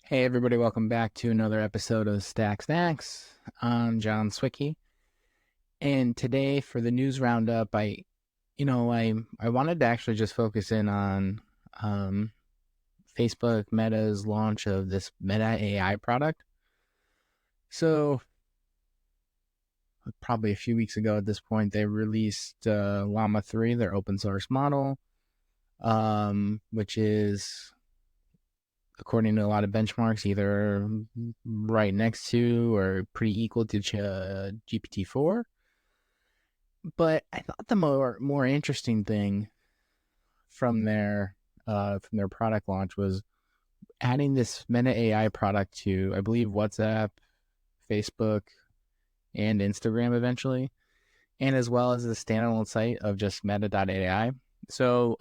Hey everybody, welcome back to another episode of Stack Snacks. I'm John Swicky, and today for the news roundup, I wanted to actually just focus in on um, Facebook Meta's launch of this Meta AI product. So probably a few weeks ago at this point, they released Llama 3, their open source model, which is, according to a lot of benchmarks, either right next to or pretty equal to GPT-4. But I thought the more interesting thing from their product launch was adding this Meta AI product to, I believe, WhatsApp, Facebook, and Instagram eventually, and as well as the standalone site of just Meta.ai. So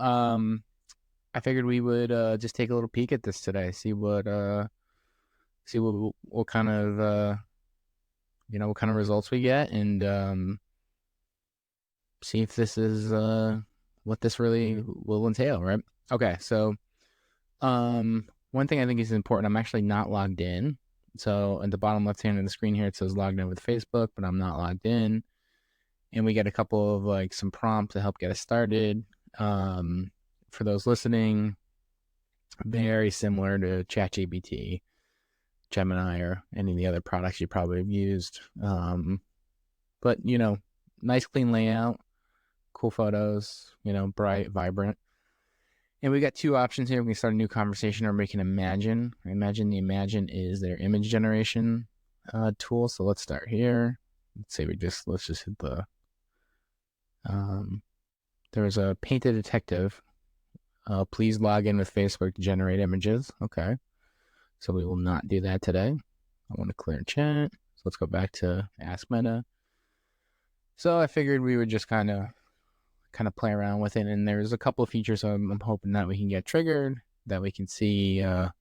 I figured we would just take a little peek at this today, see what kind of what kind of results we get, and see if this is what this really will entail, right? Okay, so one thing I think is important, I'm actually not logged in. So at the bottom left hand of the screen here, it says logged in with Facebook, but I'm not logged in. And we get a couple of some prompts to help get us started. For those listening, very similar to ChatGPT, Gemini, or any of the other products you probably have used. But nice clean layout, cool photos, bright, vibrant. And we got two options here. We can start a new conversation, or we can imagine. I imagine the Imagine is their image generation tool. So let's start here. Let's say let's just hit the. There was a painted detective. Please log in with Facebook to generate images. Okay. So we will not do that today. I want to clear chat. So let's go back to Ask Meta. So I figured we would just kind of play around with it, and there's a couple of features I'm hoping that we can get triggered, that we can see and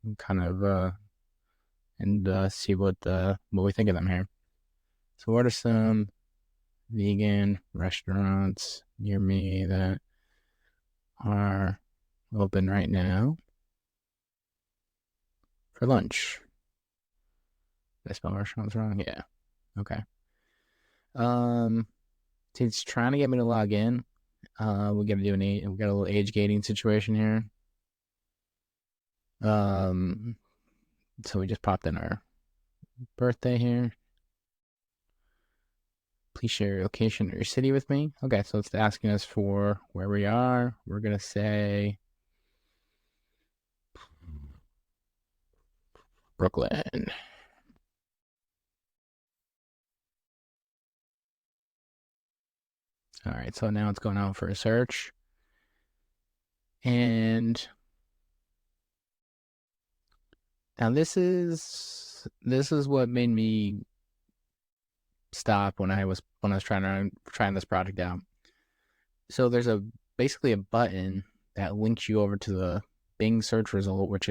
see what we think of them here. So what are some vegan restaurants near me that are open right now for lunch? Did I spell restaurants wrong? Yeah. Okay. It's trying to get me to log in. We got a little age gating situation here. So we just popped in our birthday here. Please share your location or your city with me. Okay, so it's asking us for where we are. We're gonna say Brooklyn. All right, so now it's going out for a search. And now this is what made me stop when I was trying this product out. So there's basically a button that links you over to the Bing search result, which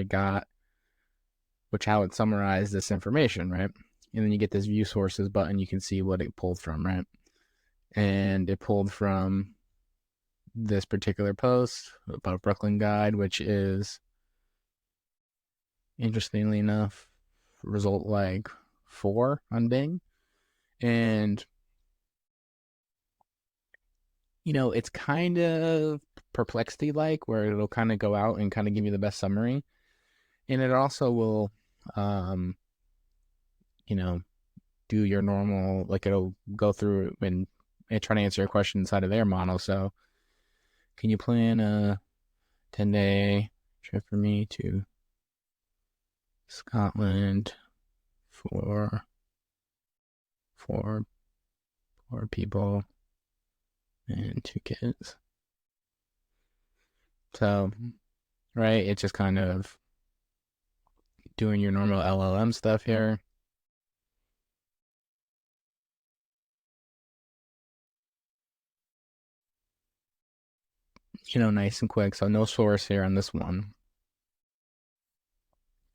how it summarized this information, right? And then you get this view sources button. You can see what it pulled from, right? And it pulled from this particular post about Brooklyn Guide, which is, interestingly enough, result like 4 on Bing. And it's kind of Perplexity like, where it'll kind of go out and kind of give you the best summary, and it also will do your normal, like it'll go through and try to answer your question inside of their model. So can you plan a 10-day trip for me to Scotland for four people and 2 kids? So, right, it's just kind of doing your normal LLM stuff here. Nice and quick. So no source here on this one.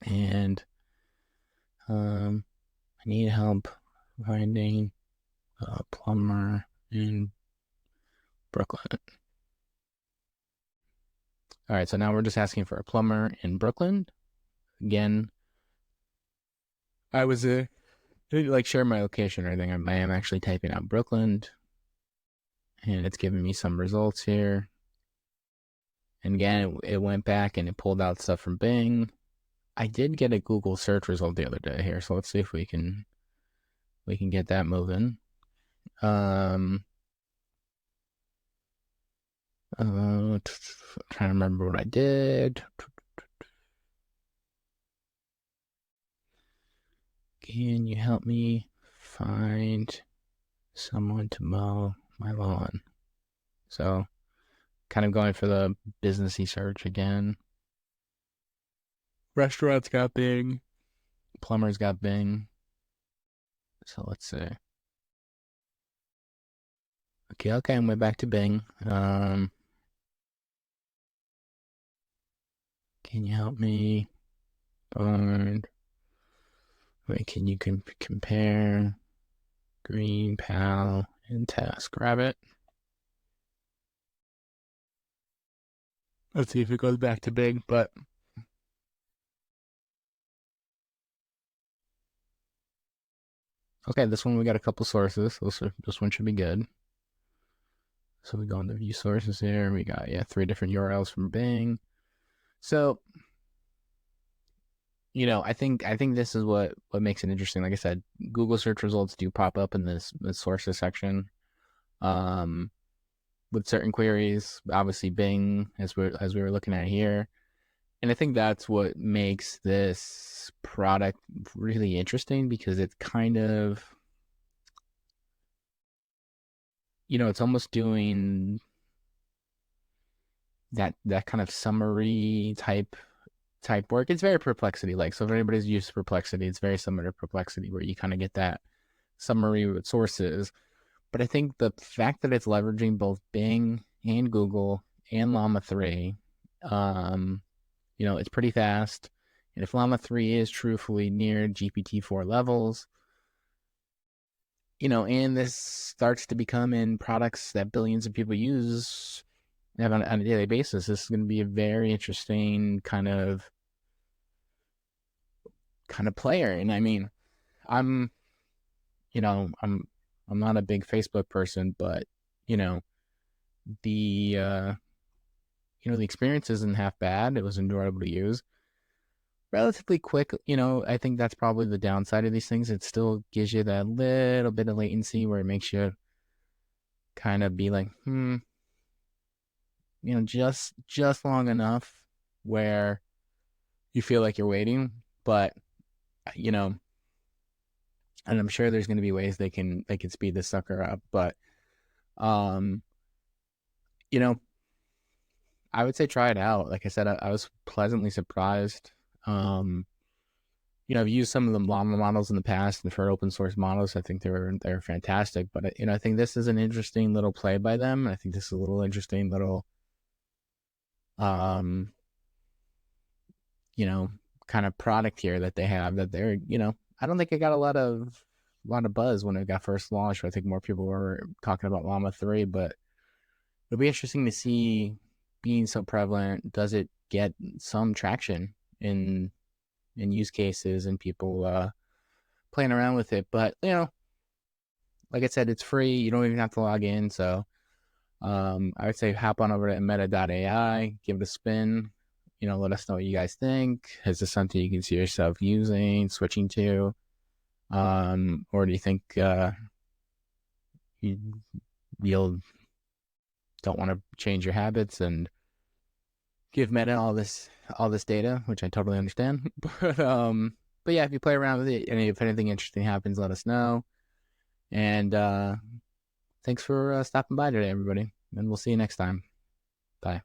And I need help finding a plumber in Brooklyn. All right, so now we're just asking for a plumber in Brooklyn. Again, I was didn't like share my location or anything. I am actually typing out Brooklyn, and it's giving me some results here. And again, it went back and it pulled out stuff from Bing. I did get a Google search result the other day here, so let's see if we can get that moving. Um, trying to remember what I did. Can you help me find someone to mow my lawn? So, kind of going for the businessy search again. Restaurants got Bing. Plumbers got Bing. So let's see. Okay, I went back to Bing. Can you help me find? Wait, can you compare Green Pal and Task Rabbit? Let's see if it goes back to Bing. But okay, this one we got a couple sources. This one should be good. So we go into view sources here. We got 3 different URLs from Bing. So I think this is what makes it interesting. Like I said, Google search results do pop up in this sources section. With certain queries, obviously Bing, as we were looking at here. And I think that's what makes this product really interesting, because it's kind of, it's almost doing that kind of summary type work. It's very Perplexity like. So if anybody's used Perplexity, it's very similar to Perplexity, where you kind of get that summary with sources. But I think the fact that it's leveraging both Bing and Google and Llama 3, it's pretty fast. And if Llama 3 is truthfully near GPT-4 levels, and this starts to become in products that billions of people use on a daily basis, this is going to be a very interesting kind of player. And I mean, I'm not a big Facebook person, but the the experience isn't half bad. It was enjoyable to use, relatively quick. I think that's probably the downside of these things. It still gives you that little bit of latency where it makes you kind of be like, just long enough where you feel like you're waiting. But and I'm sure there's going to be ways they can speed this sucker up. But um, I would say try it out. Like I said, I was pleasantly surprised. I've used some of the Llama models in the past, and for open source models, I think they're fantastic. But I think this is an interesting little play by them. I think this is a little interesting little, um, kind of product here that they have, that they're, I don't think it got a lot of buzz when it got first launched. I think more people were talking about Llama 3, but it'll be interesting to see, being so prevalent, does it get some traction in use cases and people playing around with it. But like I said, it's free. You don't even have to log in. So I would say hop on over to meta.ai, give it a spin. Let us know what you guys think. Is this something you can see yourself using, switching to? Or do you think you'll don't want to change your habits and give Meta all this data, which I totally understand. But yeah, if you play around with it, and if anything interesting happens, let us know. And thanks for stopping by today, everybody. And we'll see you next time. Bye.